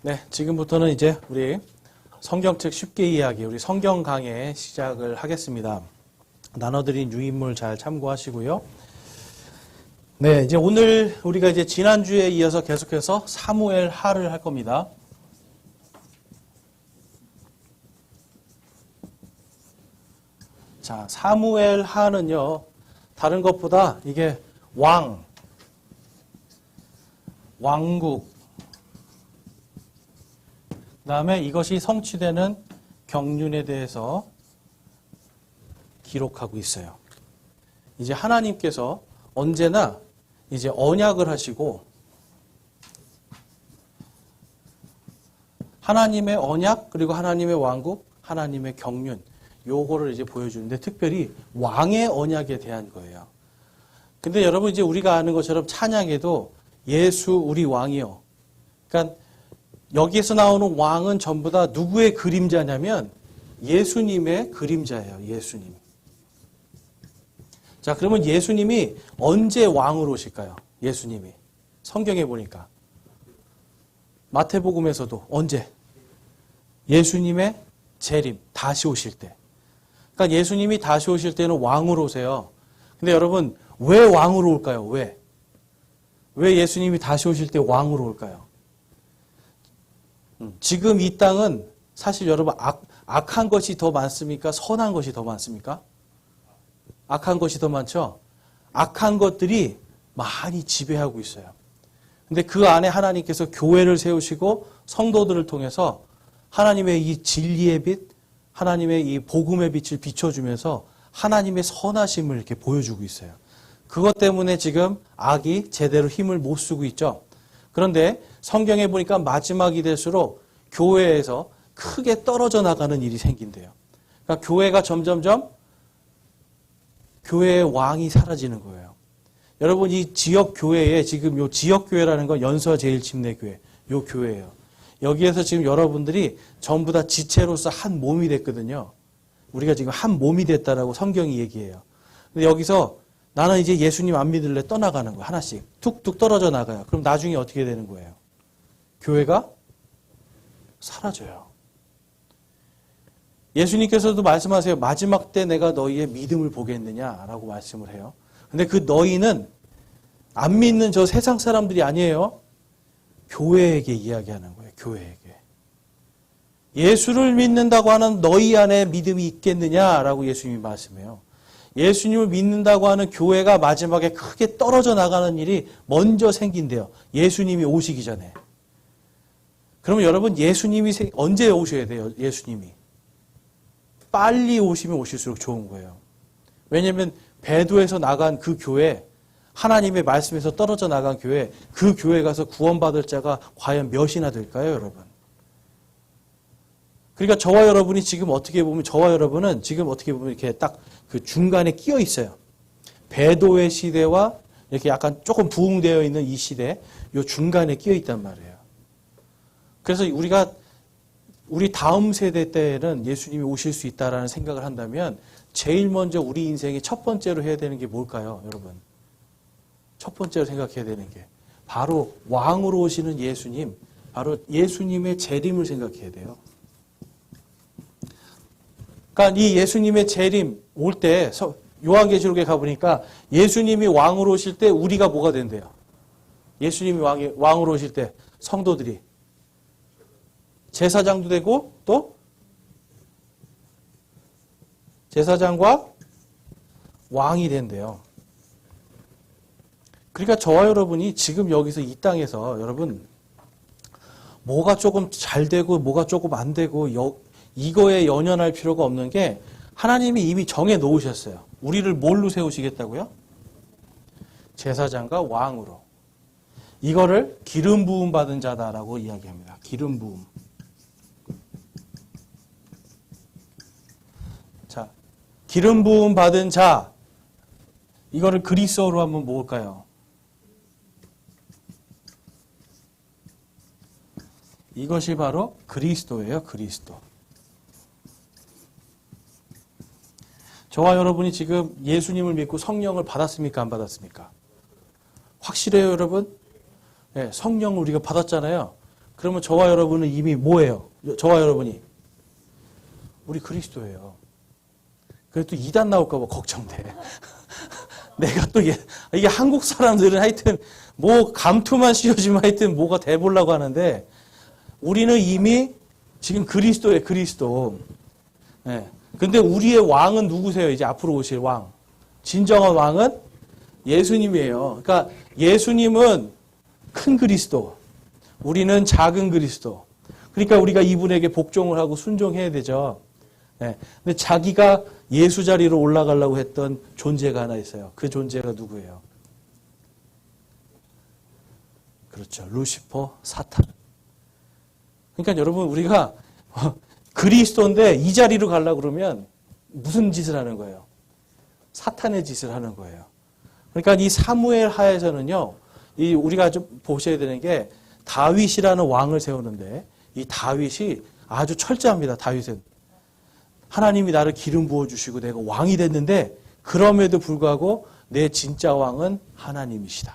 네, 지금부터는 이제 우리 성경책 쉽게 이해하기, 우리 성경 강의 시작을 하겠습니다. 나눠드린 유인물 잘 참고하시고요. 네, 이제 오늘 우리가 이제 지난주에 이어서 계속해서 사무엘 하를 할 겁니다. 자, 사무엘 하는요, 다른 것보다 이게 왕국, 그 다음에 이것이 성취되는 경륜에 대해서 기록하고 있어요. 이제 하나님께서 언제나 이제 언약을 하시고 하나님의 언약 그리고 하나님의 왕국, 하나님의 경륜 요거를 이제 보여주는데 특별히 왕의 언약에 대한 거예요. 근데 여러분 이제 우리가 아는 것처럼 찬양에도 예수 우리 왕이요. 그러니까 여기에서 나오는 왕은 전부 다 누구의 그림자냐면 예수님의 그림자예요. 예수님. 자, 그러면 예수님이 언제 왕으로 오실까요? 예수님이. 성경에 보니까. 마태복음에서도 언제? 예수님의 재림, 다시 오실 때. 그러니까 예수님이 다시 오실 때는 왕으로 오세요. 근데 여러분, 왜 왕으로 올까요? 왜? 왜 예수님이 다시 오실 때 왕으로 올까요? 지금 이 땅은 사실 여러분 악한 것이 더 많습니까? 선한 것이 더 많습니까? 악한 것이 더 많죠? 악한 것들이 많이 지배하고 있어요. 근데 그 안에 하나님께서 교회를 세우시고 성도들을 통해서 하나님의 이 진리의 빛, 하나님의 이 복음의 빛을 비춰주면서 하나님의 선하심을 이렇게 보여주고 있어요. 그것 때문에 지금 악이 제대로 힘을 못 쓰고 있죠. 그런데 성경에 보니까 마지막이 될수록 교회에서 크게 떨어져 나가는 일이 생긴대요. 그러니까 교회가 점점점 교회의 왕이 사라지는 거예요. 여러분 이 지역 교회에 지금 요 지역 교회라는 건 연서제일침례교회 요 교회예요. 여기에서 지금 여러분들이 전부 다 지체로서 한 몸이 됐거든요. 우리가 지금 한 몸이 됐다라고 성경이 얘기해요. 근데 여기서 나는 이제 예수님 안 믿을래 떠나가는 거예요. 하나씩 툭툭 떨어져 나가요. 그럼 나중에 어떻게 되는 거예요? 교회가 사라져요. 예수님께서도 말씀하세요. 마지막 때 내가 너희의 믿음을 보겠느냐라고 말씀을 해요. 근데 그 너희는 안 믿는 저 세상 사람들이 아니에요. 교회에게 이야기하는 거예요. 교회에게. 예수를 믿는다고 하는 너희 안에 믿음이 있겠느냐라고 예수님이 말씀해요. 예수님을 믿는다고 하는 교회가 마지막에 크게 떨어져 나가는 일이 먼저 생긴대요. 예수님이 오시기 전에. 그러면 여러분 예수님이 언제 오셔야 돼요? 예수님이. 빨리 오시면 오실수록 좋은 거예요. 왜냐하면 배도에서 나간 그 교회, 하나님의 말씀에서 떨어져 나간 교회, 그 교회 가서 구원받을 자가 과연 몇이나 될까요, 여러분? 그러니까 저와 여러분이 지금 어떻게 보면 저와 여러분은 지금 어떻게 보면 이렇게 딱 그 중간에 끼어 있어요. 배도의 시대와 이렇게 약간 조금 부흥되어 있는 이 시대, 요 중간에 끼어 있단 말이에요. 그래서 우리 다음 세대 때에는 예수님이 오실 수 있다라는 생각을 한다면 제일 먼저 우리 인생의 첫 번째로 해야 되는 게 뭘까요, 여러분? 첫 번째로 생각해야 되는 게 바로 왕으로 오시는 예수님, 바로 예수님의 재림을 생각해야 돼요. 그러니까 이 예수님의 재림 올 때 요한계시록에 가보니까 예수님이 왕으로 오실 때 우리가 뭐가 된대요? 예수님이 왕으로 오실 때 성도들이 제사장도 되고 또 제사장과 왕이 된대요. 그러니까 저와 여러분이 지금 여기서 이 땅에서 여러분 뭐가 조금 잘 되고 뭐가 조금 안 되고 이거에 연연할 필요가 없는 게 하나님이 이미 정해 놓으셨어요. 우리를 뭘로 세우시겠다고요? 제사장과 왕으로. 이거를 기름 부음 받은 자다라고 이야기합니다. 기름 부음. 자, 기름 부음 받은 자. 이거를 그리스어로 한번 모을까요? 이것이 바로 그리스도예요. 그리스도. 저와 여러분이 지금 예수님을 믿고 성령을 받았습니까? 안 받았습니까? 확실해요, 여러분? 네, 성령을 우리가 받았잖아요. 그러면 저와 여러분은 이미 뭐예요? 저와 여러분이 우리 그리스도예요. 그래도 또 이단 나올까 봐 걱정돼. 내가 또 이게 한국 사람들은 하여튼 뭐 감투만 씌워지면 하여튼 뭐가 돼보려고 하는데 우리는 이미 지금 그리스도예요. 그리스도. 네. 근데 우리의 왕은 누구세요? 이제 앞으로 오실 왕. 진정한 왕은 예수님이에요. 그러니까 예수님은 큰 그리스도. 우리는 작은 그리스도. 그러니까 우리가 이분에게 복종을 하고 순종해야 되죠. 네. 근데 자기가 예수 자리로 올라가려고 했던 존재가 하나 있어요. 그 존재가 누구예요? 그렇죠. 루시퍼, 사탄. 그러니까 여러분 우리가 그리스도인데 이 자리로 가려고 그러면 무슨 짓을 하는 거예요? 사탄의 짓을 하는 거예요. 그러니까 이 사무엘 하에서는요. 이 우리가 좀 보셔야 되는 게 다윗이라는 왕을 세우는데 이 다윗이 아주 철저합니다. 다윗은. 하나님이 나를 기름 부어주시고 내가 왕이 됐는데 그럼에도 불구하고 내 진짜 왕은 하나님이시다.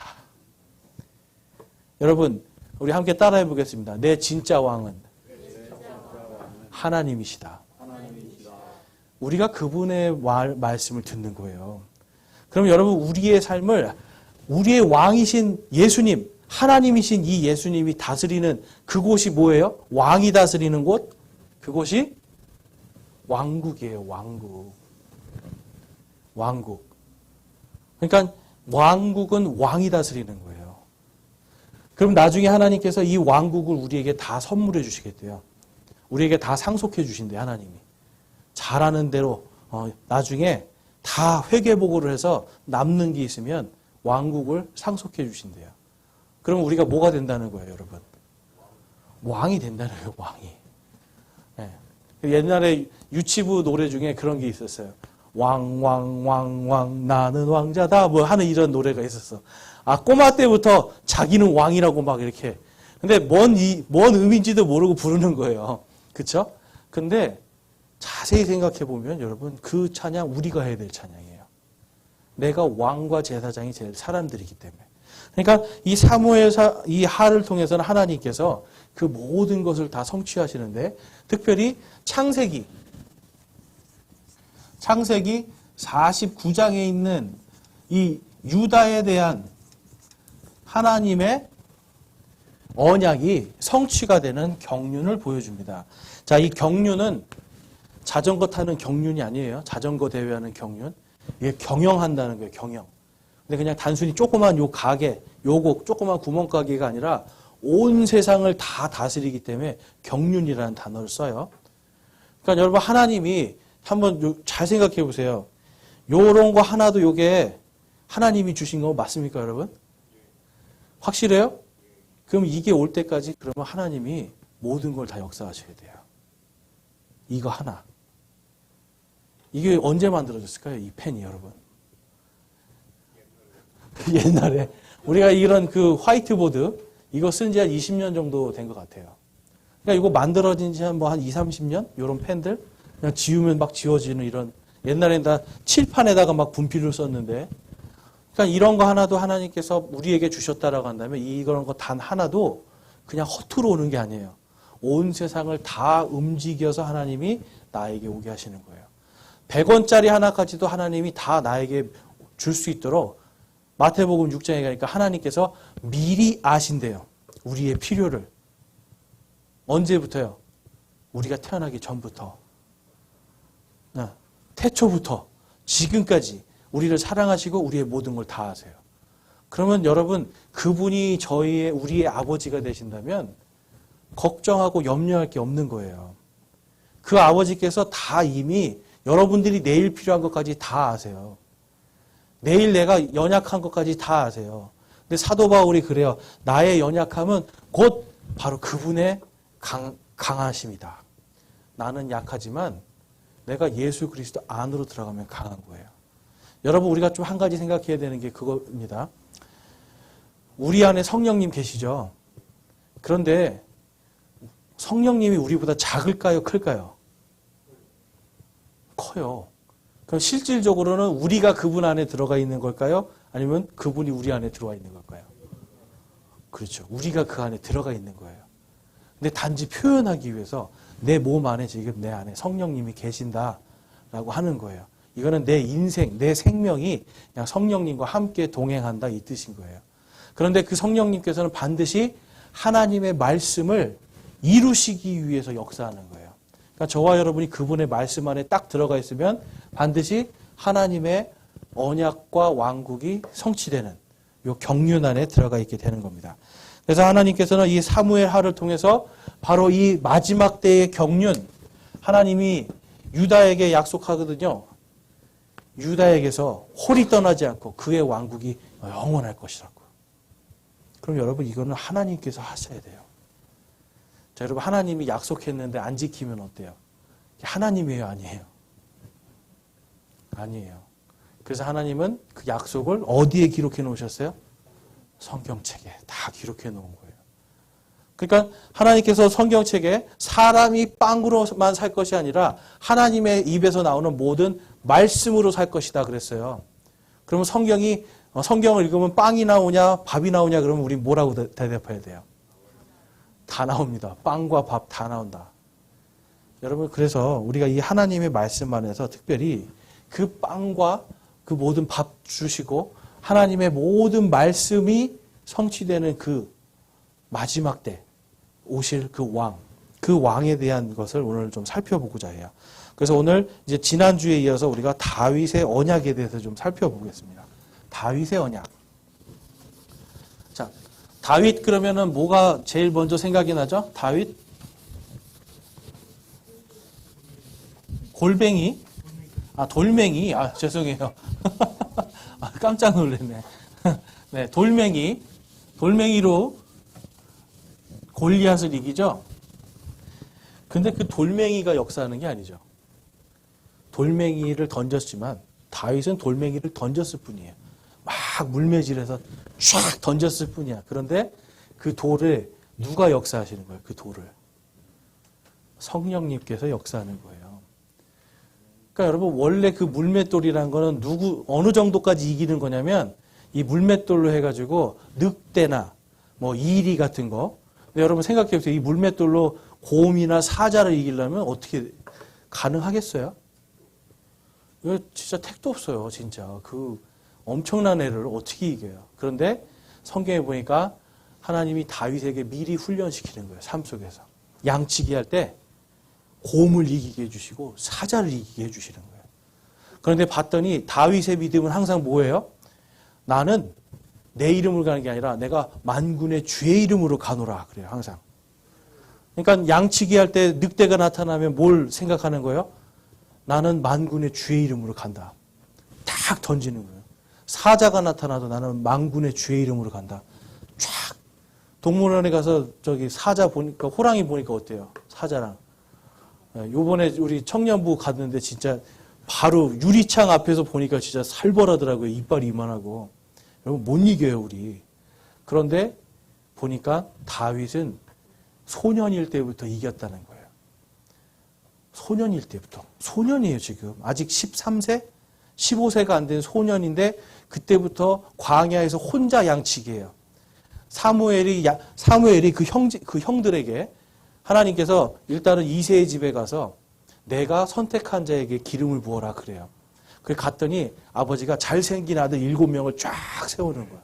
여러분 우리 함께 따라해 보겠습니다. 내 진짜 왕은 하나님이시다. 우리가 그분의 말씀을 듣는 거예요. 그럼 여러분 우리의 삶을 우리의 왕이신 예수님, 하나님이신 이 예수님이 다스리는 그곳이 뭐예요? 왕이 다스리는 곳? 그곳이 왕국이에요. 왕국. 왕국. 그러니까 왕국은 왕이 다스리는 거예요. 그럼 나중에 하나님께서 이 왕국을 우리에게 다 선물해 주시겠대요. 우리에게 다 상속해 주신대요. 하나님이. 잘하는 대로 나중에 다 회계보고를 해서 남는 게 있으면 왕국을 상속해 주신대요. 그럼 우리가 뭐가 된다는 거예요, 여러분? 왕이 된다는 거예요, 왕이. 네. 옛날에 유치부 노래 중에 그런 게 있었어요. 왕 나는 왕자다 뭐 하는 이런 노래가 있었어. 아, 꼬마 때부터 자기는 왕이라고 막 이렇게. 근데 뭔 의미인지도 모르고 부르는 거예요. 그쵸? 근데 자세히 생각해 보면 여러분 그 찬양 우리가 해야 될 찬양이에요. 내가 왕과 제사장이 될 사람들이기 때문에. 그러니까 이 사무엘사 이 하를 통해서는 하나님께서 그 모든 것을 다 성취하시는데 특별히 창세기 49장에 있는 이 유다에 대한 하나님의 언약이 성취가 되는 경륜을 보여줍니다. 자, 이 경륜은 자전거 타는 경륜이 아니에요. 자전거 대회하는 경륜. 이게 경영한다는 거예요. 경영. 근데 그냥 단순히 조그만 요 가게, 요거 조그만 구멍가게가 아니라 온 세상을 다 다스리기 때문에 경륜이라는 단어를 써요. 그러니까 여러분 하나님이 한번 잘 생각해 보세요. 요런 거 하나도 요게 하나님이 주신 거 맞습니까, 여러분? 확실해요? 그럼 이게 올 때까지 그러면 하나님이 모든 걸 다 역사하셔야 돼요. 이거 하나. 이게 언제 만들어졌을까요? 이 펜이 여러분. 옛날에 우리가 이런 그 화이트보드 이거 쓴 지 한 20년 정도 된 것 같아요. 그러니까 이거 만들어진 지 한 2, 30년? 이런 펜들 그냥 지우면 막 지워지는 이런 옛날엔 다 칠판에다가 막 분필을 썼는데 그러니까 이런 거 하나도 하나님께서 우리에게 주셨다라고 한다면 이런 거 단 하나도 그냥 허투루 오는 게 아니에요. 온 세상을 다 움직여서 하나님이 나에게 오게 하시는 거예요. 100원짜리 하나까지도 하나님이 다 나에게 줄 수 있도록 마태복음 6장에 가니까 하나님께서 미리 아신대요. 우리의 필요를. 언제부터요? 우리가 태어나기 전부터. 태초부터 지금까지 우리를 사랑하시고 우리의 모든 걸 다 아세요. 그러면 여러분 그분이 우리의 아버지가 되신다면 걱정하고 염려할 게 없는 거예요. 그 아버지께서 다 이미 여러분들이 내일 필요한 것까지 다 아세요. 내일 내가 연약한 것까지 다 아세요. 근데 사도 바울이 그래요. 나의 연약함은 곧 바로 그분의 강하심이다. 나는 약하지만 내가 예수 그리스도 안으로 들어가면 강한 거예요. 여러분 우리가 좀 한 가지 생각해야 되는 게 그겁니다. 우리 안에 성령님 계시죠? 그런데 성령님이 우리보다 작을까요? 클까요? 커요. 그럼 실질적으로는 우리가 그분 안에 들어가 있는 걸까요? 아니면 그분이 우리 안에 들어와 있는 걸까요? 그렇죠. 우리가 그 안에 들어가 있는 거예요. 근데 단지 표현하기 위해서 내 몸 안에 지금 내 안에 성령님이 계신다라고 하는 거예요. 이거는 내 인생, 내 생명이 그냥 성령님과 함께 동행한다 이 뜻인 거예요. 그런데 그 성령님께서는 반드시 하나님의 말씀을 이루시기 위해서 역사하는 거예요. 그러니까 저와 여러분이 그분의 말씀 안에 딱 들어가 있으면 반드시 하나님의 언약과 왕국이 성취되는 요 경륜 안에 들어가 있게 되는 겁니다. 그래서 하나님께서는 이 사무엘 하를 통해서 바로 이 마지막 때의 경륜, 하나님이 유다에게 약속하거든요. 유다에게서 홀이 떠나지 않고 그의 왕국이 영원할 것이라고. 그럼 여러분 이거는 하나님께서 하셔야 돼요. 자, 여러분 하나님이 약속했는데 안 지키면 어때요? 하나님이에요, 아니에요? 아니에요. 그래서 하나님은 그 약속을 어디에 기록해 놓으셨어요? 성경책에 다 기록해 놓은 거예요. 그러니까 하나님께서 성경책에 사람이 빵으로만 살 것이 아니라 하나님의 입에서 나오는 모든 말씀으로 살 것이다 그랬어요. 그러면 성경을 읽으면 빵이 나오냐 밥이 나오냐 그러면 우리 뭐라고 대답해야 돼요? 다 나옵니다. 빵과 밥 다 나온다. 여러분 그래서 우리가 이 하나님의 말씀 안에서 특별히 그 빵과 그 모든 밥 주시고 하나님의 모든 말씀이 성취되는 그 마지막 때 오실 그 왕, 그 왕에 대한 것을 오늘 좀 살펴보고자 해요. 그래서 오늘 이제 지난주에 이어서 우리가 다윗의 언약에 대해서 좀 살펴보겠습니다. 다윗의 언약. 자, 다윗 그러면은 뭐가 제일 먼저 생각이 나죠? 다윗? 골뱅이? 돌멩이. 죄송해요. 깜짝 놀랐네. 네, 돌멩이. 돌멩이로 골리앗을 이기죠? 근데 그 돌멩이가 역사하는 게 아니죠. 돌멩이를 던졌지만 다윗은 돌멩이를 던졌을 뿐이에요. 막 물매질해서 쫙 던졌을 뿐이야. 그런데 그 돌을 누가 역사하시는 거예요? 그 돌을. 성령님께서 역사하는 거예요. 그러니까 여러분 원래 그 물맷돌이라는 거는 어느 정도까지 이기는 거냐면 이 물맷돌로 해가지고 늑대나 뭐 이리 같은 거. 근데 여러분 생각해 보세요. 이 물맷돌로 곰이나 사자를 이기려면 어떻게 가능하겠어요? 이거 진짜 택도 없어요. 진짜 그 엄청난 애를 어떻게 이겨요? 그런데 성경에 보니까 하나님이 다윗에게 미리 훈련시키는 거예요. 삶 속에서. 양치기 할 때 곰을 이기게 해주시고 사자를 이기게 해주시는 거예요. 그런데 봤더니 다윗의 믿음은 항상 뭐예요? 나는 내 이름으로 가는 게 아니라 내가 만군의 주의 이름으로 가노라 그래요. 항상. 그러니까 양치기 할 때 늑대가 나타나면 뭘 생각하는 거예요? 나는 만군의 주의 이름으로 간다. 탁 던지는 거예요. 사자가 나타나도 나는 만군의 주의 이름으로 간다. 쫙. 동물원에 가서 사자 보니까 호랑이 보니까 어때요? 사자랑. 요번에 우리 청년부 갔는데 진짜 바로 유리창 앞에서 보니까 진짜 살벌하더라고요. 이빨이 이만하고. 여러분 못 이겨요, 우리. 그런데 보니까 다윗은 소년일 때부터 이겼다는 거예요. 소년일 때부터. 소년이에요, 지금. 아직 13세? 15세가 안 된 소년인데 그때부터 광야에서 혼자 양치기해요. 사무엘이 그 형들에게 하나님께서 일단은 이새의 집에 가서 내가 선택한 자에게 기름을 부어라 그래요. 그래 갔더니 아버지가 잘생긴 아들 7명을 쫙 세우는 거야.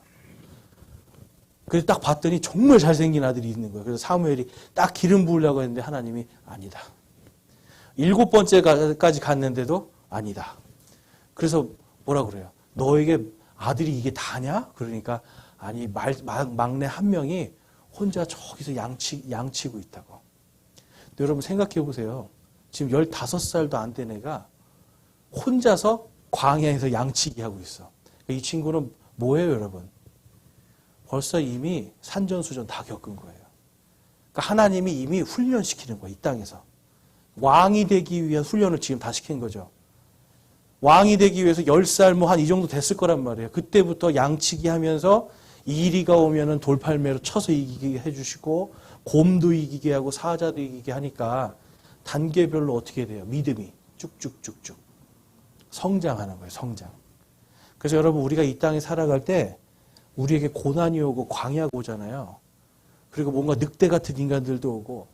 그래서 딱 봤더니 정말 잘생긴 아들이 있는 거예요. 그래서 사무엘이 딱 기름 부으려고 했는데 하나님이 아니다. 7번째까지 갔는데도 아니다. 그래서 뭐라 그래요? 너에게 아들이 이게 다냐? 그러니까 아니 막내 한 명이 혼자 저기서 양치고 있다고. 근데 여러분 생각해 보세요. 지금 15살도 안 된 애가 혼자서 광야에서 양치기 하고 있어. 이 친구는 뭐예요, 여러분? 벌써 이미 산전수전 다 겪은 거예요. 그러니까 하나님이 이미 훈련시키는 거예요, 이 땅에서. 왕이 되기 위한 훈련을 지금 다 시킨 거죠. 왕이 되기 위해서 10살 뭐 한 이 정도 됐을 거란 말이에요. 그때부터 양치기 하면서 이리가 오면은 돌팔매로 쳐서 이기게 해주시고 곰도 이기게 하고 사자도 이기게 하니까 단계별로 어떻게 돼요? 믿음이 쭉쭉쭉쭉 성장하는 거예요. 성장. 그래서 여러분 우리가 이 땅에 살아갈 때 우리에게 고난이 오고 광야가 오잖아요. 그리고 뭔가 늑대 같은 인간들도 오고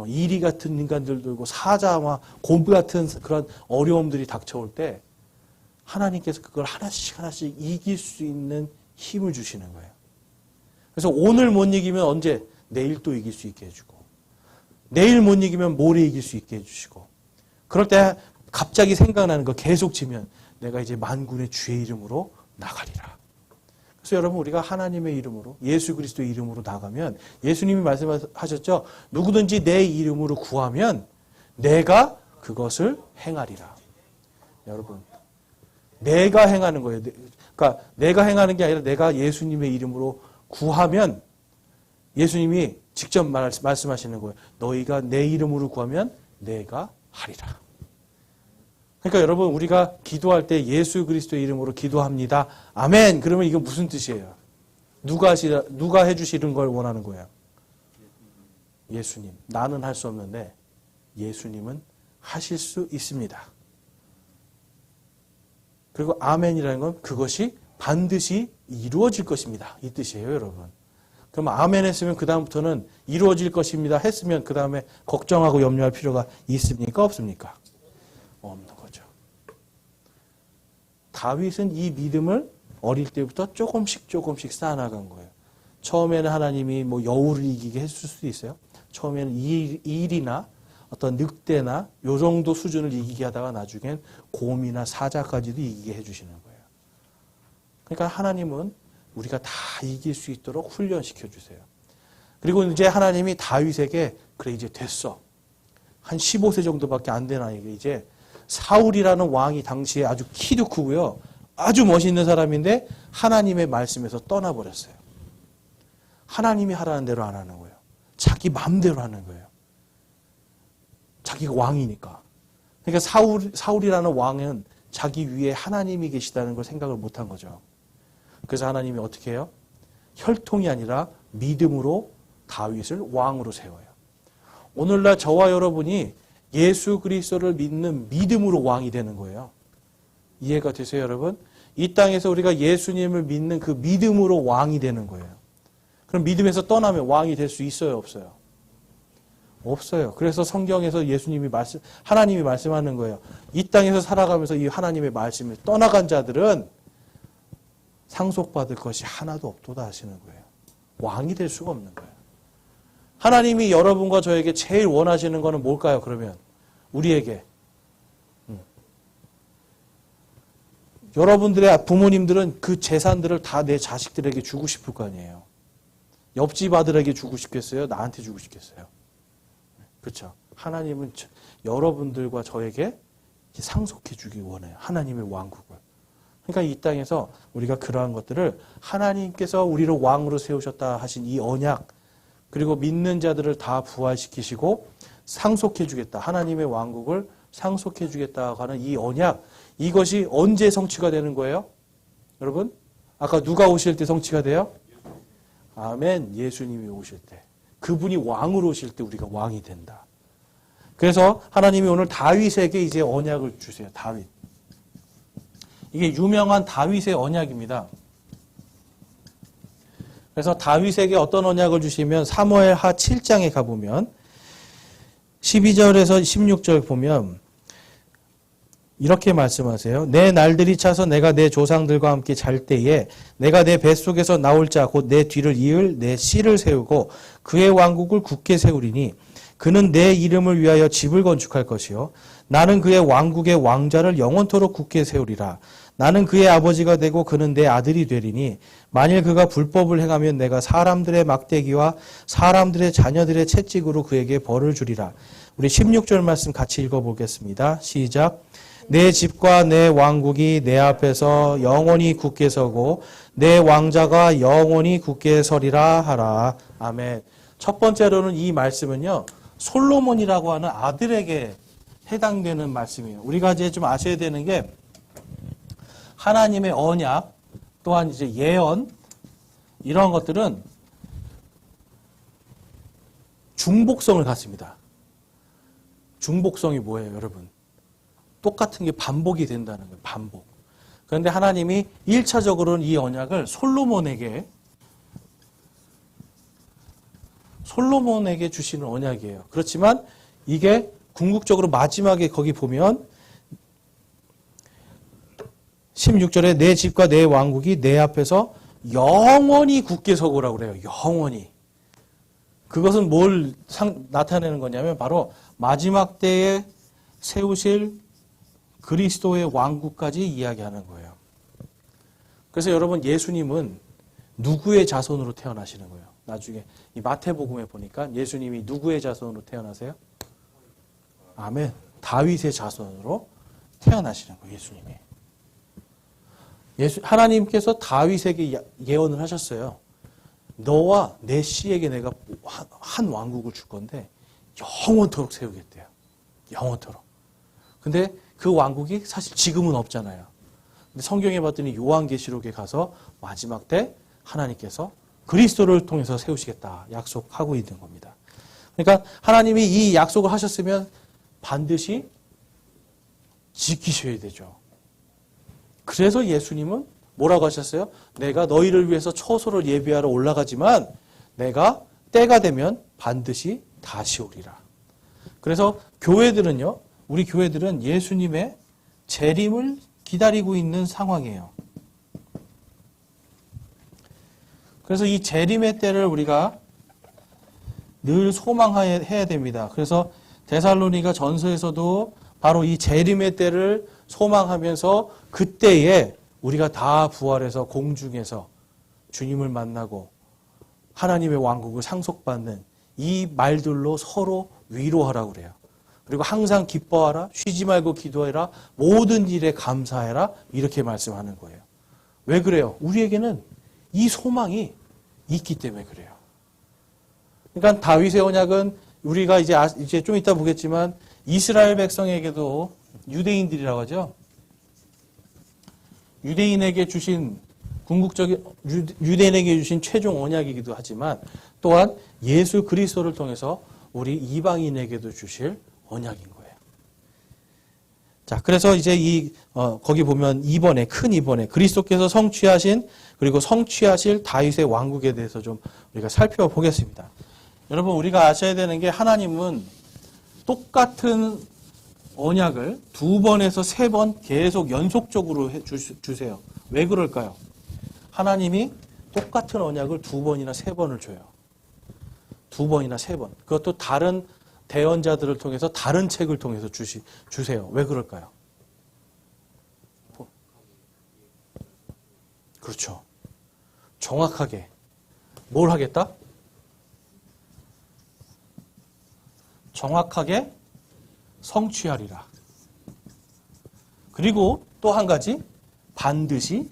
이리 같은 인간들도 오고 사자와 곰 같은 그런 어려움들이 닥쳐올 때 하나님께서 그걸 하나씩 하나씩 이길 수 있는 힘을 주시는 거예요. 그래서 오늘 못 이기면 언제? 내일 또 이길 수 있게 해주고 내일 못 이기면 모레 이길 수 있게 해주시고 그럴 때 갑자기 생각나는 거 계속 지면 내가 이제 만군의 주의 이름으로 나가리라. 그래서 여러분 우리가 하나님의 이름으로 예수 그리스도의 이름으로 나가면 예수님이 말씀하셨죠. 누구든지 내 이름으로 구하면 내가 그것을 행하리라. 여러분 내가 행하는 거예요. 그러니까 내가 행하는 게 아니라 내가 예수님의 이름으로 구하면 예수님이 직접 말씀하시는 거예요. 너희가 내 이름으로 구하면 내가 하리라. 그러니까 여러분 우리가 기도할 때 예수 그리스도의 이름으로 기도합니다. 아멘. 그러면 이건 무슨 뜻이에요? 누가 해주시는 걸 원하는 거예요? 예수님. 나는 할 수 없는데 예수님은 하실 수 있습니다. 그리고 아멘이라는 건 그것이 반드시 이루어질 것입니다. 이 뜻이에요, 여러분. 그럼 아멘 했으면 그 다음부터는 이루어질 것입니다 했으면 그 다음에 걱정하고 염려할 필요가 있습니까? 없습니까? 없는 거죠. 다윗은 이 믿음을 어릴 때부터 조금씩 쌓아나간 거예요. 처음에는 하나님이 뭐 여우를 이기게 했을 수도 있어요. 처음에는 일이나 어떤 늑대나 요 정도 수준을 이기게 하다가 나중엔 곰이나 사자까지도 이기게 해주시는 거예요. 그러니까 하나님은 우리가 다 이길 수 있도록 훈련시켜 주세요. 그리고 이제 하나님이 다윗에게 그래 이제 됐어. 한 15세 정도밖에 안 된 아이가 이제 사울이라는 왕이 당시에 아주 키도 크고요. 아주 멋있는 사람인데 하나님의 말씀에서 떠나버렸어요. 하나님이 하라는 대로 안 하는 거예요. 자기 마음대로 하는 거예요. 자기가 왕이니까. 그러니까 사울이라는 왕은 자기 위에 하나님이 계시다는 걸 생각을 못한 거죠. 그래서 하나님이 어떻게 해요? 혈통이 아니라 믿음으로 다윗을 왕으로 세워요. 오늘날 저와 여러분이 예수 그리스도를 믿는 믿음으로 왕이 되는 거예요. 이해가 되세요, 여러분? 이 땅에서 우리가 예수님을 믿는 그 믿음으로 왕이 되는 거예요. 그럼 믿음에서 떠나면 왕이 될 수 있어요, 없어요? 없어요. 그래서 성경에서 하나님이 말씀하는 거예요. 이 땅에서 살아가면서 이 하나님의 말씀을 떠나간 자들은 상속받을 것이 하나도 없도다 하시는 거예요. 왕이 될 수가 없는 거예요. 하나님이 여러분과 저에게 제일 원하시는 거는 뭘까요? 그러면 우리에게 여러분들의 부모님들은 그 재산들을 다 내 자식들에게 주고 싶을 거 아니에요. 옆집 아들에게 주고 싶겠어요? 나한테 주고 싶겠어요? 그렇죠. 하나님은 여러분들과 저에게 상속해 주기 원해요. 하나님의 왕국을. 그러니까 이 땅에서 우리가 그러한 것들을 하나님께서 우리를 왕으로 세우셨다 하신 이 언약, 그리고 믿는 자들을 다 부활시키시고 상속해 주겠다. 하나님의 왕국을 상속해 주겠다고 하는 이 언약, 이것이 언제 성취가 되는 거예요? 여러분? 아까 누가 오실 때 성취가 돼요? 아멘. 예수님이 오실 때. 그분이 왕으로 오실 때 우리가 왕이 된다. 그래서 하나님이 오늘 다윗에게 이제 언약을 주세요. 다윗. 이게 유명한 다윗의 언약입니다. 그래서 다윗에게 어떤 언약을 주시면 사무엘하 7장에 가보면 12절에서 16절 보면 이렇게 말씀하세요. 내 날들이 차서 내가 내 조상들과 함께 잘 때에 내가 내 뱃속에서 나올 자 곧 내 뒤를 이을 내 씨를 세우고 그의 왕국을 굳게 세우리니 그는 내 이름을 위하여 집을 건축할 것이요 나는 그의 왕국의 왕자를 영원토록 굳게 세우리라. 나는 그의 아버지가 되고 그는 내 아들이 되리니 만일 그가 불법을 행하면 내가 사람들의 막대기와 사람들의 자녀들의 채찍으로 그에게 벌을 주리라. 우리 16절 말씀 같이 읽어보겠습니다. 시작. 내 집과 내 왕국이 내 앞에서 영원히 굳게 서고 내 왕자가 영원히 굳게 서리라 하라. 아멘. 첫 번째로는 이 말씀은요. 솔로몬이라고 하는 아들에게 해당되는 말씀이에요. 우리가 이제 좀 아셔야 되는 게 하나님의 언약, 또한 이제 예언, 이런 것들은 중복성을 갖습니다. 중복성이 뭐예요, 여러분? 똑같은 게 반복이 된다는 거예요, 반복. 그런데 하나님이 1차적으로는 이 언약을 솔로몬에게 솔로몬에게 주시는 언약이에요. 그렇지만 이게 궁극적으로 마지막에 거기 보면 16절에 내 집과 내 왕국이 내 앞에서 영원히 굳게 서고라고 그래요. 영원히. 그것은 뭘 나타내는 거냐면 바로 마지막 때에 세우실 그리스도의 왕국까지 이야기하는 거예요. 그래서 여러분 예수님은 누구의 자손으로 태어나시는 거예요? 나중에 이 마태복음에 보니까 예수님이 누구의 자손으로 태어나세요? 아멘. 다윗의 자손으로 태어나시는 거예요. 예수님이. 하나님께서 다윗에게 예언을 하셨어요. 너와 내 씨에게 내가 한 왕국을 줄 건데 영원토록 세우겠대요. 영원토록. 근데 그 왕국이 사실 지금은 없잖아요. 근데 성경에 봤더니 요한계시록에 가서 마지막 때 하나님께서 그리스도를 통해서 세우시겠다 약속하고 있는 겁니다. 그러니까 하나님이 이 약속을 하셨으면 반드시 지키셔야 되죠. 그래서 예수님은 뭐라고 하셨어요? 내가 너희를 위해서 처소를 예비하러 올라가지만 내가 때가 되면 반드시 다시 오리라. 그래서 교회들은요, 우리 교회들은 예수님의 재림을 기다리고 있는 상황이에요. 그래서 이 재림의 때를 우리가 늘 소망해야 됩니다. 그래서 데살로니가 전서에서도 바로 이 재림의 때를 소망하면서 그때에 우리가 다 부활해서 공중에서 주님을 만나고 하나님의 왕국을 상속받는 이 말들로 서로 위로하라고 그래요. 그리고 항상 기뻐하라, 쉬지 말고 기도해라, 모든 일에 감사해라 이렇게 말씀하는 거예요. 왜 그래요? 우리에게는 이 소망이 있기 때문에 그래요. 그러니까 다윗의 언약은 우리가 이제 좀 이따 보겠지만 이스라엘 백성에게도 유대인들이라고 하죠. 유대인에게 주신 궁극적인 유대인에게 주신 최종 언약이기도 하지만 또한 예수 그리스도를 통해서 우리 이방인에게도 주실 언약인 거예요. 자, 그래서 이제 거기 보면 2번에 큰 2번에 그리스도께서 성취하신 그리고 성취하실 다윗의 왕국에 대해서 좀 우리가 살펴보겠습니다. 여러분 우리가 아셔야 되는 게 하나님은 똑같은 언약을 2번에서 3번 계속 연속적으로 주세요. 왜 그럴까요? 하나님이 똑같은 언약을 2번이나 3번을 줘요. 2번이나 3번. 그것도 다른 대언자들을 통해서 다른 책을 통해서 주세요. 왜 그럴까요? 그렇죠. 정확하게 뭘 하겠다? 정확하게 성취하리라. 그리고 또 한 가지 반드시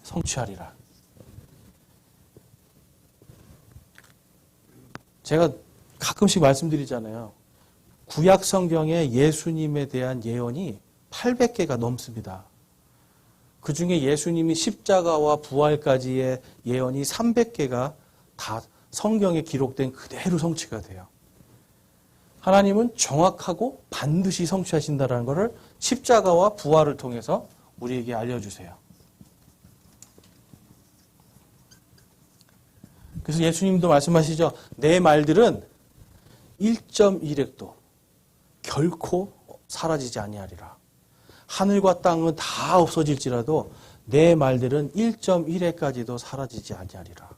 성취하리라. 제가 가끔씩 말씀드리잖아요. 구약 성경에 예수님에 대한 예언이 800개가 넘습니다. 그 중에 예수님이 십자가와 부활까지의 예언이 300개가 다 성경에 기록된 그대로 성취가 돼요. 하나님은 정확하고 반드시 성취하신다는 것을 십자가와 부활을 통해서 우리에게 알려주세요. 그래서 예수님도 말씀하시죠. 내 말들은 1.1획도 결코 사라지지 아니하리라. 하늘과 땅은 다 없어질지라도 내 말들은 1.1획까지도 사라지지 아니하리라.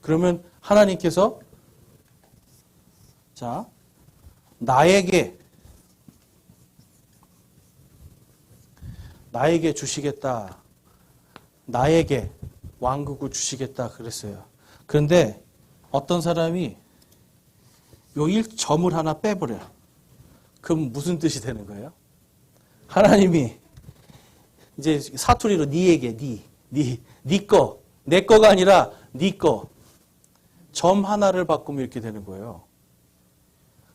그러면 하나님께서 자 나에게 주시겠다. 나에게 왕국을 주시겠다 그랬어요. 그런데 어떤 사람이 요 1점을 하나 빼버려요. 그럼 무슨 뜻이 되는 거예요? 하나님이 이제 사투리로 니에게 니 거, 내 거가 아니라 니 거. 점 하나를 바꾸면 이렇게 되는 거예요.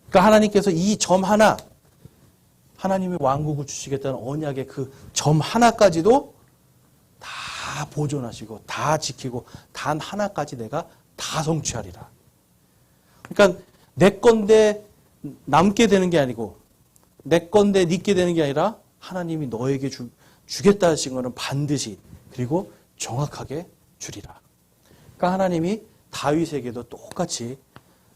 그러니까 하나님께서 이 점 하나, 하나님의 왕국을 주시겠다는 언약의 그 점 하나까지도 다 보존하시고 다 지키고 단 하나까지 내가 다 성취하리라. 그러니까 내 건데 남게 되는 게 아니고 내 건데 니게 되는 게 아니라 하나님이 너에게 주겠다 하신 거는 반드시 그리고 정확하게 주리라. 그러니까 하나님이 다윗에게도 똑같이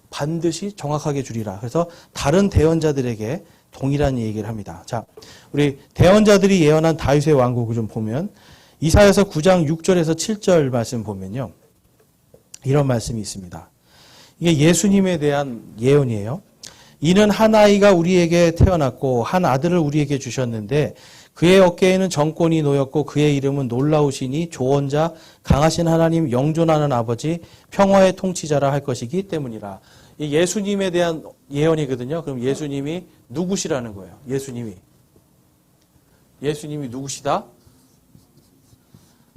반드시 정확하게 주리라. 그래서 다른 대언자들에게 동일한 얘기를 합니다. 자, 우리 대언자들이 예언한 다윗의 왕국을 좀 보면 이사야서 9장 6절에서 7절 말씀 보면요. 이런 말씀이 있습니다. 이게 예수님에 대한 예언이에요. 이는 한 아이가 우리에게 태어났고 한 아들을 우리에게 주셨는데 그의 어깨에는 정권이 놓였고 그의 이름은 놀라우시니 조언자 강하신 하나님 영존하는 아버지 평화의 통치자라 할 것이기 때문이라. 이 예수님에 대한 예언이거든요. 그럼 예수님이 누구시라는 거예요. 예수님이 누구시다?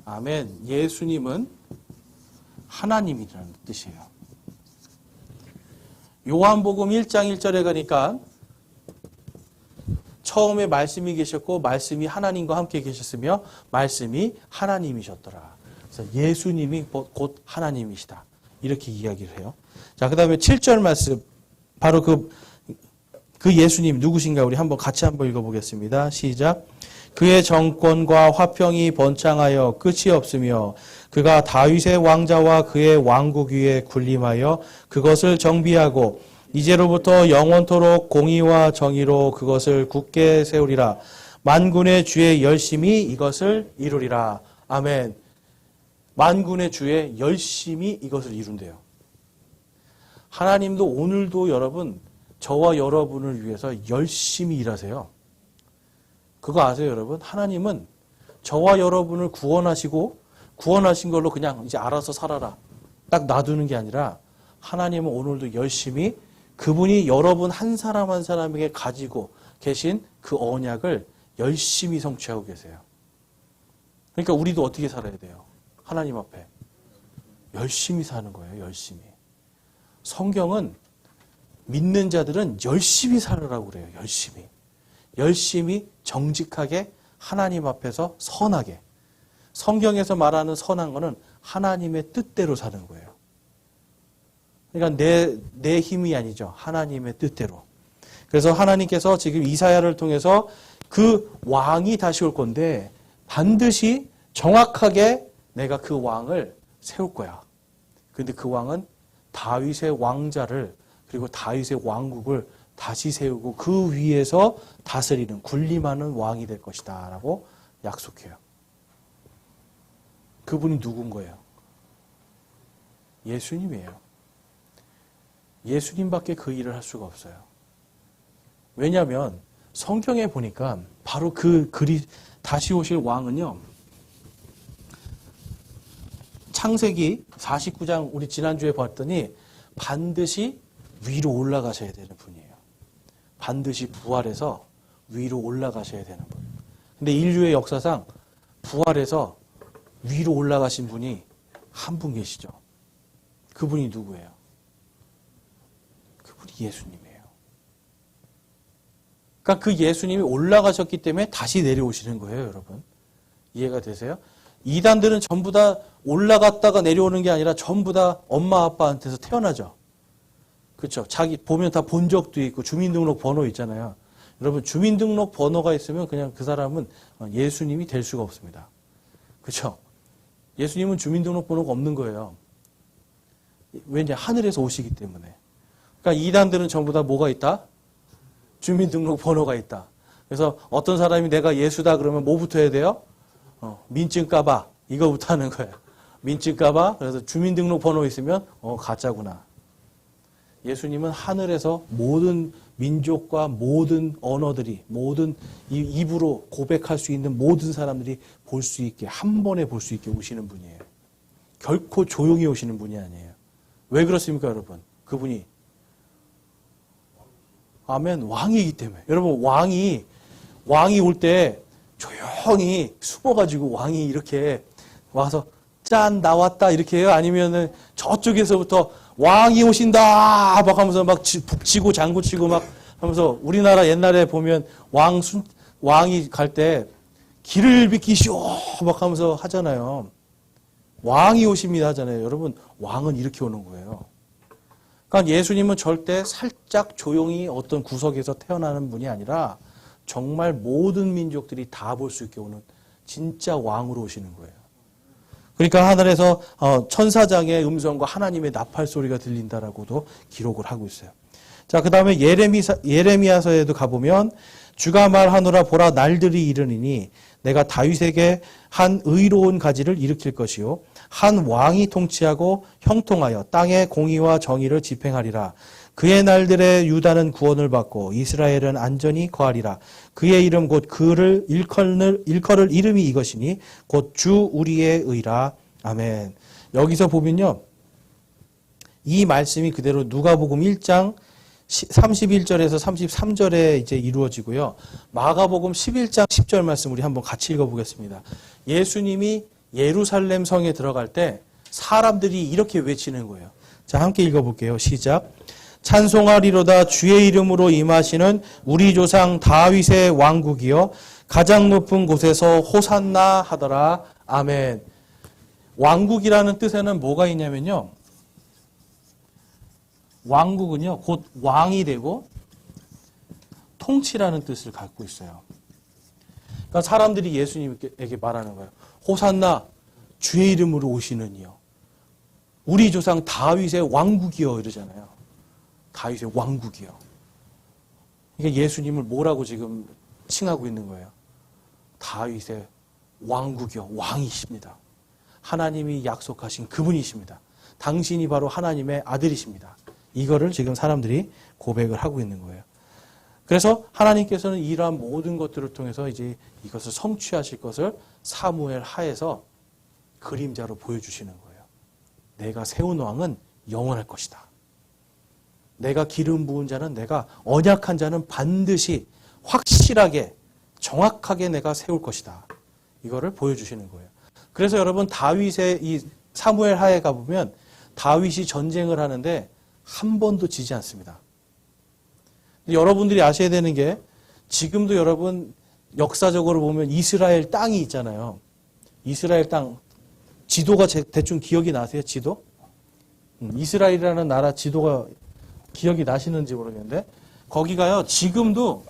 아멘. 예수님은 하나님이라는 뜻이에요. 요한복음 1장 1절에 가니까 처음에 말씀이 계셨고 말씀이 하나님과 함께 계셨으며 말씀이 하나님이셨더라. 그래서 예수님이 곧 하나님이시다. 이렇게 이야기를 해요. 자, 그 다음에 7절 말씀 바로 그 예수님 누구신가 우리 같이 한번 읽어보겠습니다. 시작. 그의 정권과 화평이 번창하여 끝이 없으며 그가 다윗의 왕자와 그의 왕국 위에 군림하여 그것을 정비하고 이제로부터 영원토록 공의와 정의로 그것을 굳게 세우리라. 만군의 주의 열심히 이것을 이루리라. 아멘. 만군의 주의 열심히 이것을 이룬대요. 하나님도 오늘도 여러분 저와 여러분을 위해서 열심히 일하세요. 그거 아세요, 여러분? 하나님은 저와 여러분을 구원하신 걸로 그냥 이제 알아서 살아라. 딱 놔두는 게 아니라 하나님은 오늘도 열심히 그분이 여러분 한 사람 한 사람에게 가지고 계신 그 언약을 열심히 성취하고 계세요. 그러니까 우리도 어떻게 살아야 돼요? 하나님 앞에. 열심히 사는 거예요, 열심히. 성경은 믿는 자들은 열심히 살으라고 그래요, 열심히. 열심히 정직하게 하나님 앞에서 선하게. 성경에서 말하는 선한 거는 하나님의 뜻대로 사는 거예요. 그러니까 내 힘이 아니죠. 하나님의 뜻대로. 그래서 하나님께서 지금 이사야를 통해서 그 왕이 다시 올 건데 반드시 정확하게 내가 그 왕을 세울 거야. 그런데 그 왕은 다윗의 왕자를 그리고 다윗의 왕국을 다시 세우고 그 위에서 다스리는 군림하는 왕이 될 것이다 라고 약속해요. 그분이 누군 거예요? 예수님이에요. 예수님밖에 그 일을 할 수가 없어요. 왜냐하면 성경에 보니까 바로 다시 오실 왕은요. 창세기 49장 우리 지난주에 봤더니 반드시 위로 올라가셔야 되는 분이에요. 반드시 부활해서 위로 올라가셔야 되는 분. 근데 인류의 역사상 부활해서 위로 올라가신 분이 한 분 계시죠. 그분이 누구예요? 그분이 예수님이에요. 그러니까 그 예수님이 올라가셨기 때문에 다시 내려오시는 거예요, 여러분. 이해가 되세요? 이단들은 전부 다 올라갔다가 내려오는 게 아니라 전부 다 엄마 아빠한테서 태어나죠. 그렇죠. 자기 보면 다 본 적도 있고 주민등록 번호 있잖아요. 여러분 주민등록 번호가 있으면 그냥 그 사람은 예수님이 될 수가 없습니다. 그렇죠. 예수님은 주민등록 번호가 없는 거예요. 왜냐 하늘에서 오시기 때문에. 그러니까 이단들은 전부 다 뭐가 있다? 주민등록 번호가 있다. 그래서 어떤 사람이 내가 예수다 그러면 뭐부터 해야 돼요? 민증 까봐. 이거부터 하는 거예요. 민증 까봐. 그래서 주민등록 번호 있으면 가짜구나. 예수님은 하늘에서 모든 민족과 모든 언어들이 모든 입으로 고백할 수 있는 모든 사람들이 볼 수 있게 한 번에 볼 수 있게 오시는 분이에요. 결코 조용히 오시는 분이 아니에요. 왜 그렇습니까, 여러분? 그분이 아멘 왕이기 때문에. 여러분 왕이 올 때 조용히 숨어가지고 왕이 이렇게 와서 짠 나왔다 이렇게 해요? 아니면은 저쪽에서부터 왕이 오신다 막 하면서 막 북치고 장구치고 막 하면서 우리나라 옛날에 보면 왕이 갈 때 길을 비키시오 막 하면서 하잖아요. 왕이 오십니다 하잖아요. 여러분 왕은 이렇게 오는 거예요. 그러니까 예수님은 절대 살짝 조용히 어떤 구석에서 태어나는 분이 아니라 정말 모든 민족들이 다 볼 수 있게 오는 진짜 왕으로 오시는 거예요. 그러니까 하늘에서 천사장의 음성과 하나님의 나팔 소리가 들린다라고도 기록을 하고 있어요. 자, 그 다음에 예레미야서에도 가보면 주가 말하노라 보라 날들이 이르니니 내가 다윗에게 한 의로운 가지를 일으킬 것이요 한 왕이 통치하고 형통하여 땅의 공의와 정의를 집행하리라. 그의 날들에 유다는 구원을 받고 이스라엘은 안전히 거하리라. 그의 이름 곧 그를 일컬을 이름이 이것이니 곧 주 우리의 의라. 아멘. 여기서 보면요, 이 말씀이 그대로 누가복음 1장 31절에서 33절에 이제 이루어지고요. 마가복음 11장 10절 말씀 우리 한번 같이 읽어보겠습니다. 예수님이 예루살렘 성에 들어갈 때 사람들이 이렇게 외치는 거예요. 자, 함께 읽어볼게요. 시작. 찬송하리로다 주의 이름으로 임하시는 우리 조상 다윗의 왕국이여 가장 높은 곳에서 호산나 하더라. 아멘. 왕국이라는 뜻에는 뭐가 있냐면요, 왕국은요 곧 왕이 되고 통치라는 뜻을 갖고 있어요. 그러니까 사람들이 예수님에게 말하는 거예요. 호산나 주의 이름으로 오시는 이여 우리 조상 다윗의 왕국이여 이러잖아요. 다윗의 왕국이요. 그러니까 예수님을 뭐라고 지금 칭하고 있는 거예요? 다윗의 왕국이요. 왕이십니다. 하나님이 약속하신 그분이십니다. 당신이 바로 하나님의 아들이십니다. 이거를 지금 사람들이 고백을 하고 있는 거예요. 그래서 하나님께서는 이러한 모든 것들을 통해서 이제 이것을 성취하실 것을 사무엘 하에서 그림자로 보여주시는 거예요. 내가 세운 왕은 영원할 것이다. 내가 기름 부은 자는 내가 언약한 자는 반드시 확실하게 정확하게 내가 세울 것이다. 이거를 보여주시는 거예요. 그래서 여러분 다윗의 이 사무엘 하에 가보면 다윗이 전쟁을 하는데 한 번도 지지 않습니다. 여러분들이 아셔야 되는 게 지금도 여러분 역사적으로 보면 이스라엘 땅이 있잖아요. 이스라엘 땅 지도가 대충 기억이 나세요? 지도? 이스라엘이라는 나라 지도가 기억이 나시는지 모르겠는데 거기가요 지금도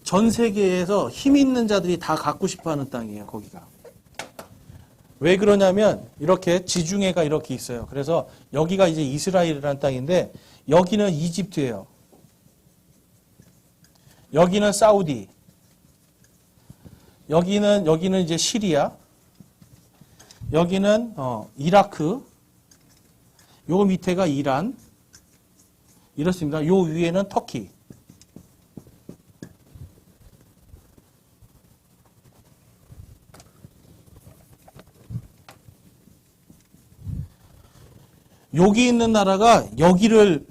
전 세계에서 힘 있는 자들이 다 갖고 싶어하는 땅이에요. 거기가. 왜 그러냐면 이렇게 지중해가 이렇게 있어요. 그래서 여기가 이제 이스라엘이라는 땅인데 여기는 이집트예요. 여기는 사우디. 여기는 이제 시리아. 여기는 이라크. 요 밑에가 이란. 이렇습니다. 요 위에는 터키. 여기 있는 나라가 여기를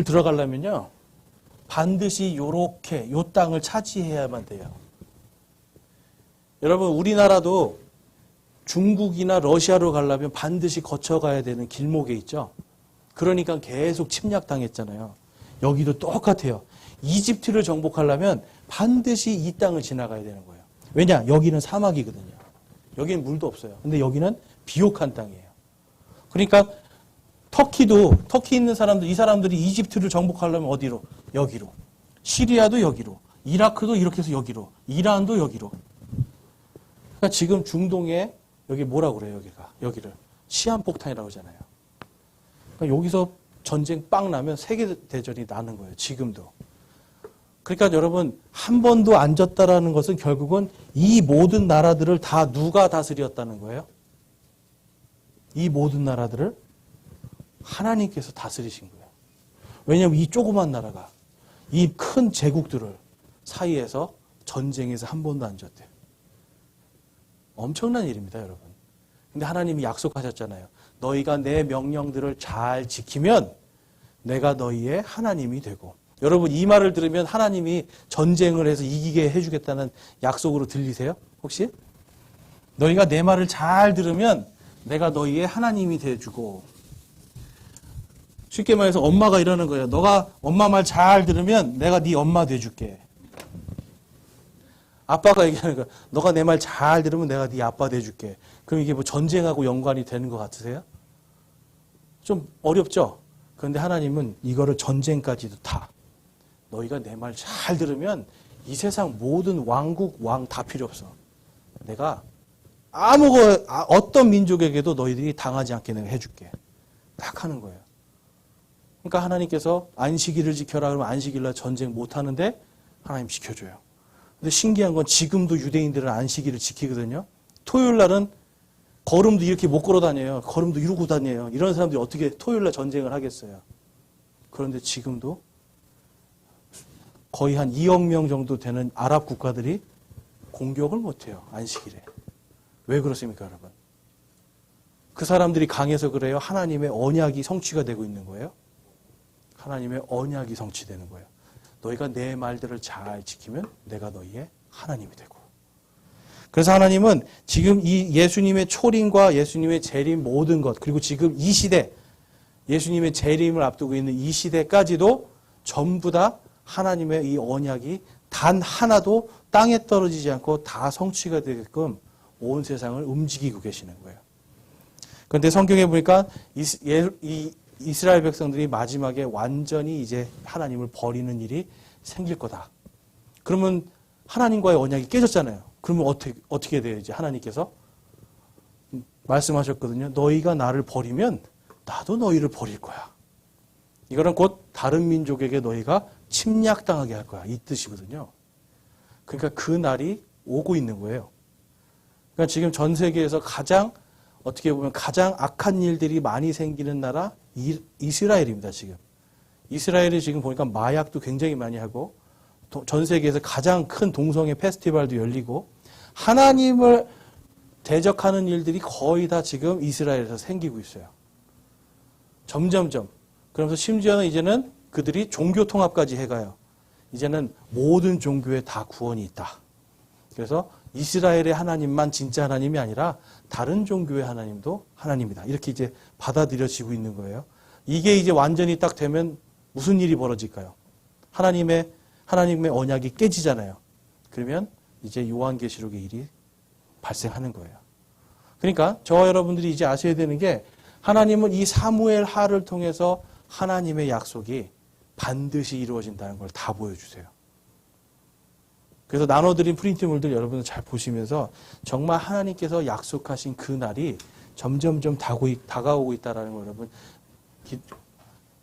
들어가려면요. 반드시 요렇게 요 땅을 차지해야만 돼요. 여러분 우리나라도 중국이나 러시아로 가려면 반드시 거쳐가야 되는 길목에 있죠. 그러니까 계속 침략당했잖아요. 여기도 똑같아요. 이집트를 정복하려면 반드시 이 땅을 지나가야 되는 거예요. 왜냐? 여기는 사막이거든요. 여기는 물도 없어요. 근데 여기는 비옥한 땅이에요. 그러니까 터키 있는 사람들, 이 사람들이 이집트를 정복하려면 어디로? 여기로. 시리아도 여기로. 이라크도 이렇게 해서 여기로. 이란도 여기로. 그러니까 지금 중동에 여기 뭐라고 그래요, 여기를. 시한폭탄이라고 하잖아요. 그러니까 여기서 전쟁 빵 나면 세계대전이 나는 거예요, 지금도. 그러니까 여러분, 한 번도 안 졌다라는 것은 결국은 이 모든 나라들을 다 누가 다스렸다는 거예요? 이 모든 나라들을 하나님께서 다스리신 거예요. 왜냐하면 이 조그만 나라가 이 큰 제국들을 사이에서 전쟁에서 한 번도 안 졌대요. 엄청난 일입니다, 여러분. 근데 하나님이 약속하셨잖아요. 너희가 내 명령들을 잘 지키면 내가 너희의 하나님이 되고. 여러분 이 말을 들으면 하나님이 전쟁을 해서 이기게 해주겠다는 약속으로 들리세요? 혹시? 너희가 내 말을 잘 들으면 내가 너희의 하나님이 돼주고. 쉽게 말해서 엄마가 이러는 거예요. 너가 엄마 말 잘 들으면 내가 네 엄마 돼줄게. 아빠가 얘기하는 거예요. 너가 내 말 잘 들으면 내가 네 아빠 돼줄게. 그럼 이게 뭐 전쟁하고 연관이 되는 것 같으세요? 좀 어렵죠? 그런데 하나님은 이거를 전쟁까지도 다. 너희가 내 말 잘 들으면 이 세상 모든 왕국, 왕 다 필요 없어. 내가 어떤 민족에게도 너희들이 당하지 않게 내가 해줄게. 딱 하는 거예요. 그러니까 하나님께서 안식일을 지켜라 그러면 안식일날 전쟁 못 하는데 하나님 지켜줘요. 근데 신기한 건 지금도 유대인들은 안식일을 지키거든요. 토요일 날은 걸음도 이렇게 못 걸어 다녀요. 걸음도 이러고 다녀요. 이런 사람들이 어떻게 토요일 날 전쟁을 하겠어요. 그런데 지금도 거의 한 2억 명 정도 되는 아랍 국가들이 공격을 못 해요. 안식일에. 왜 그렇습니까, 여러분? 그 사람들이 강해서 그래요? 하나님의 언약이 성취가 되고 있는 거예요? 하나님의 언약이 성취되는 거예요. 너희가 내 말들을 잘 지키면 내가 너희의 하나님이 되고. 그래서 하나님은 지금 이 예수님의 초림과 예수님의 재림 모든 것, 그리고 지금 이 시대, 예수님의 재림을 앞두고 있는 이 시대까지도 전부 다 하나님의 이 언약이 단 하나도 땅에 떨어지지 않고 다 성취가 되게끔 온 세상을 움직이고 계시는 거예요. 그런데 성경에 보니까 이 이스라엘 백성들이 마지막에 완전히 이제 하나님을 버리는 일이 생길 거다. 그러면 하나님과의 언약이 깨졌잖아요. 그러면 어떻게 돼요? 이제 하나님께서 말씀하셨거든요. 너희가 나를 버리면 나도 너희를 버릴 거야. 이거는 곧 다른 민족에게 너희가 침략당하게 할 거야. 이 뜻이거든요. 그러니까 그 날이 오고 있는 거예요. 그러니까 지금 전 세계에서 어떻게 보면 가장 악한 일들이 많이 생기는 나라 이스라엘입니다. 지금. 이스라엘이 지금 보니까 마약도 굉장히 많이 하고 전 세계에서 가장 큰 동성애 페스티벌도 열리고 하나님을 대적하는 일들이 거의 다 지금 이스라엘에서 생기고 있어요. 점점점. 그러면서 심지어는 이제는 그들이 종교 통합까지 해가요. 이제는 모든 종교에 다 구원이 있다. 그래서 이스라엘의 하나님만 진짜 하나님이 아니라 다른 종교의 하나님도 하나님이다. 이렇게 이제 받아들여지고 있는 거예요. 이게 이제 완전히 딱 되면 무슨 일이 벌어질까요? 하나님의 언약이 깨지잖아요. 그러면 이제 요한계시록의 일이 발생하는 거예요. 그러니까 저와 여러분들이 이제 아셔야 되는 게 하나님은 이 사무엘 하를 통해서 하나님의 약속이 반드시 이루어진다는 걸 다 보여주세요. 그래서 나눠드린 프린트물들 여러분들 잘 보시면서 정말 하나님께서 약속하신 그 날이 점점점 다가오고 있다는 걸 여러분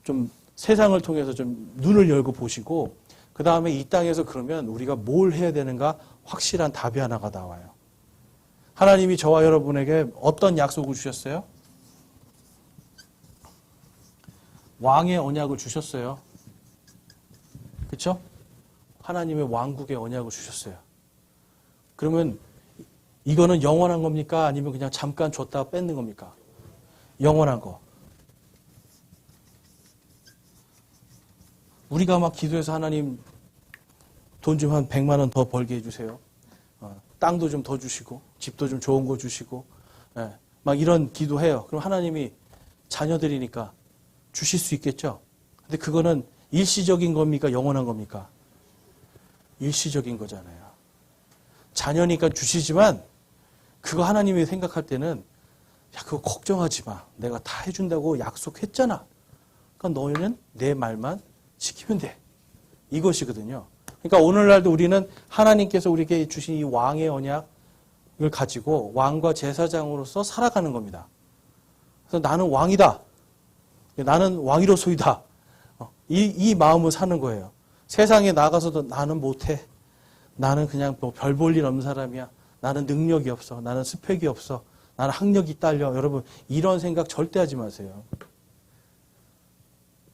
좀 세상을 통해서 좀 눈을 열고 보시고 그 다음에 이 땅에서 그러면 우리가 뭘 해야 되는가 확실한 답이 하나가 나와요. 하나님이 저와 여러분에게 어떤 약속을 주셨어요? 왕의 언약을 주셨어요. 그렇죠? 하나님의 왕국의 언약을 주셨어요. 그러면 이거는 영원한 겁니까? 아니면 그냥 잠깐 줬다가 뺏는 겁니까? 영원한 거. 우리가 막 기도해서 하나님 돈 좀 한 100만 원 더 벌게 해주세요. 땅도 좀 더 주시고 집도 좀 좋은 거 주시고 막 이런 기도해요. 그럼 하나님이 자녀들이니까 주실 수 있겠죠? 근데 그거는 일시적인 겁니까? 영원한 겁니까? 일시적인 거잖아요. 자녀니까 주시지만 그거 하나님이 생각할 때는 야 그거 걱정하지 마. 내가 다 해준다고 약속했잖아. 그러니까 너희는 내 말만 지키면 돼. 이것이거든요. 그러니까 오늘날도 우리는 하나님께서 우리에게 주신 이 왕의 언약을 가지고 왕과 제사장으로서 살아가는 겁니다. 그래서 나는 왕이다. 나는 왕이로소이다. 이 마음으로 사는 거예요. 세상에 나가서도 나는 못해. 나는 그냥 뭐 별 볼 일 없는 사람이야. 나는 능력이 없어. 나는 스펙이 없어. 나는 학력이 딸려. 여러분 이런 생각 절대 하지 마세요.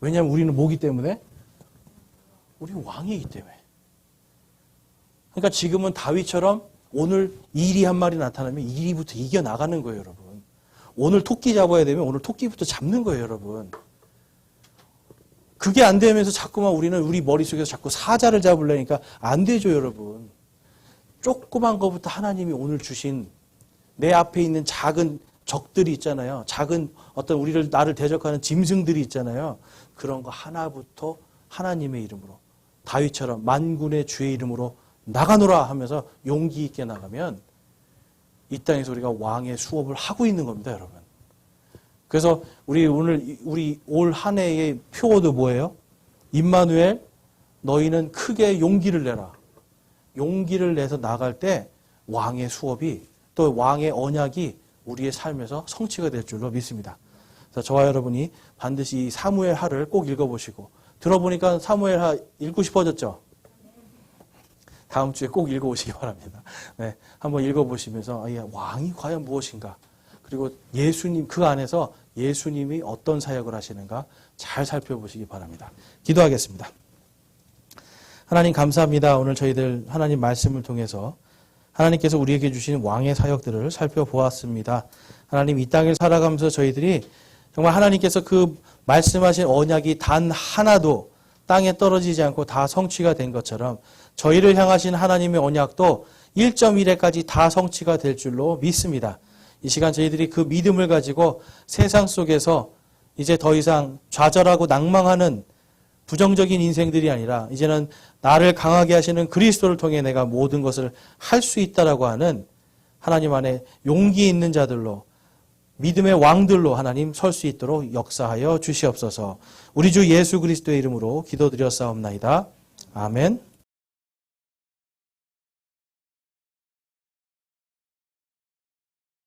왜냐하면 우리는 뭐기 때문에? 우리는 왕이기 때문에. 그러니까 지금은 다윗처럼 오늘 이리 한 마리 나타나면 이리부터 이겨나가는 거예요, 여러분. 오늘 토끼 잡아야 되면 오늘 토끼부터 잡는 거예요, 여러분. 그게 안 되면서 자꾸만 우리는 우리 머릿속에서 자꾸 사자를 잡으려니까 안 되죠, 여러분. 조그만 것부터 하나님이 오늘 주신 내 앞에 있는 작은 적들이 있잖아요. 작은 어떤 나를 대적하는 짐승들이 있잖아요. 그런 거 하나부터 하나님의 이름으로 다윗처럼 만군의 주의 이름으로 나가노라 하면서 용기 있게 나가면 이 땅에서 우리가 왕의 수업을 하고 있는 겁니다, 여러분. 그래서 우리 올 한 해의 표어도 뭐예요? 임마누엘, 너희는 크게 용기를 내라. 용기를 내서 나갈 때 왕의 수업이 또 왕의 언약이 우리의 삶에서 성취가 될 줄로 믿습니다. 그래서 저와 여러분이 반드시 이 사무엘 하를 꼭 읽어보시고, 들어보니까 사무엘 하 읽고 싶어졌죠? 다음 주에 꼭 읽어오시기 바랍니다. 네, 한번 읽어보시면서 왕이 과연 무엇인가, 그리고 예수님, 그 안에서 예수님이 어떤 사역을 하시는가 잘 살펴보시기 바랍니다. 기도하겠습니다. 하나님 감사합니다. 오늘 저희들 하나님 말씀을 통해서 하나님께서 우리에게 주신 왕의 사역들을 살펴보았습니다. 하나님, 이 땅을 살아가면서 저희들이 정말 하나님께서 그 말씀하신 언약이 단 하나도 땅에 떨어지지 않고 다 성취가 된 것처럼 저희를 향하신 하나님의 언약도 1.1회까지 다 성취가 될 줄로 믿습니다. 이 시간 저희들이 그 믿음을 가지고 세상 속에서 이제 더 이상 좌절하고 낭망하는 부정적인 인생들이 아니라 이제는 나를 강하게 하시는 그리스도를 통해 내가 모든 것을 할 수 있다라고 하는 하나님 안에 용기 있는 자들로, 믿음의 왕들로 하나님 설 수 있도록 역사하여 주시옵소서. 우리 주 예수 그리스도의 이름으로 기도드렸사옵나이다. 아멘.